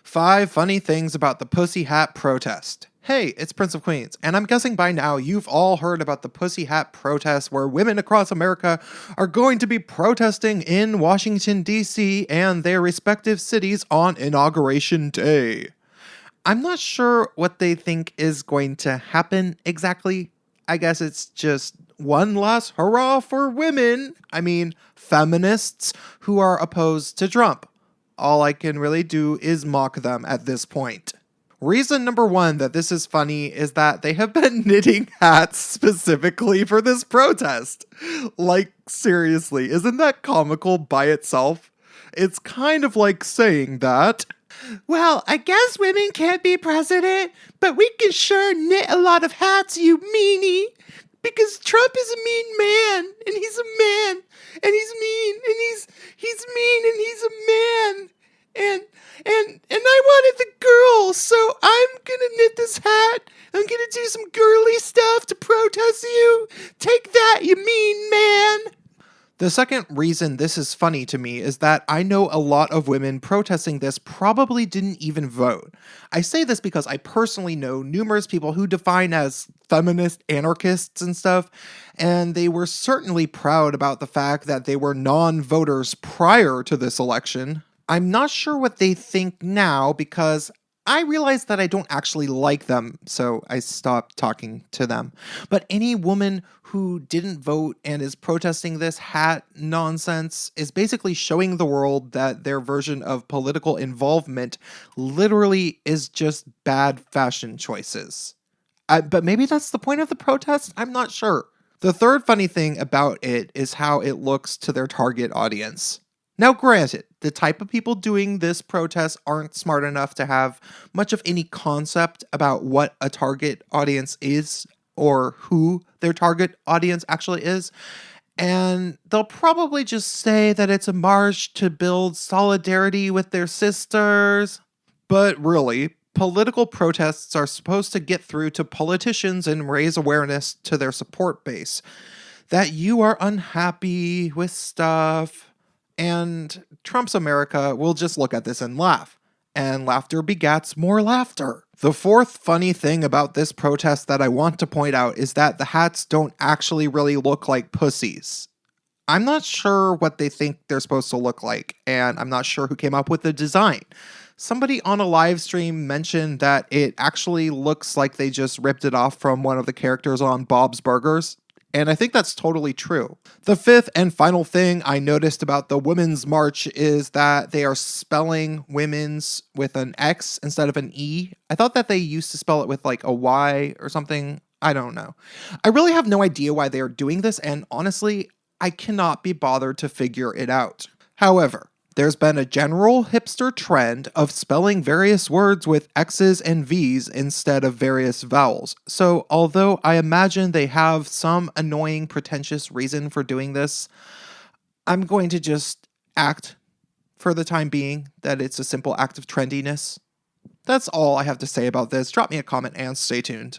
5 funny things about the Pussy Hat protest. Hey, it's Prince of Queens, and I'm guessing by now you've all heard about the Pussy Hat protest where women across America are going to be protesting in Washington, D.C. and their respective cities on Inauguration Day. I'm not sure what they think is going to happen exactly. I guess it's just one last hurrah for women. I mean, feminists who are opposed to Trump. All I can really do is mock them at this point. Reason number 1 that this is funny is that they have been knitting hats specifically for this protest. Like, seriously, isn't that comical by itself? It's kind of like saying that, well, I guess women can't be president, but we can sure knit a lot of hats, you meanie. Because Trump is a mean man, and he's a man, and he's mean, and he's mean, and he's a man. And I wanted the girl, so I'm gonna knit this hat. I'm gonna do some girly stuff to protest you. Take that, you mean man. The second reason this is funny to me is that I know a lot of women protesting this probably didn't even vote. I say this because I personally know numerous people who define as feminist anarchists and stuff, and they were certainly proud about the fact that they were non-voters prior to this election. I'm not sure what they think now because I realized that I don't actually like them, so I stopped talking to them. But any woman who didn't vote and is protesting this hat nonsense is basically showing the world that their version of political involvement literally is just bad fashion choices. But maybe that's the point of the protest? I'm not sure. The third funny thing about it is how it looks to their target audience. Now, granted, the type of people doing this protest aren't smart enough to have much of any concept about what a target audience is or who their target audience actually is. And they'll probably just say that it's a march to build solidarity with their sisters. But really, political protests are supposed to get through to politicians and raise awareness to their support base that you are unhappy with stuff. And Trump's America will just look at this and laugh. And laughter begats more laughter. The fourth funny thing about this protest that I want to point out is that the hats don't actually really look like pussies. I'm not sure what they think they're supposed to look like, and I'm not sure who came up with the design. Somebody on a live stream mentioned that it actually looks like they just ripped it off from one of the characters on Bob's Burgers. And I think that's totally true. The fifth and final thing I noticed about the Women's March is that they are spelling women's with an X instead of an E. I thought that they used to spell it with like a Y or something. I don't know. I really have no idea why they are doing this, and honestly, I cannot be bothered to figure it out. However, there's been a general hipster trend of spelling various words with X's and V's instead of various vowels. So although I imagine they have some annoying, pretentious reason for doing this, I'm going to just act, for the time being, that it's a simple act of trendiness. That's all I have to say about this. Drop me a comment and stay tuned.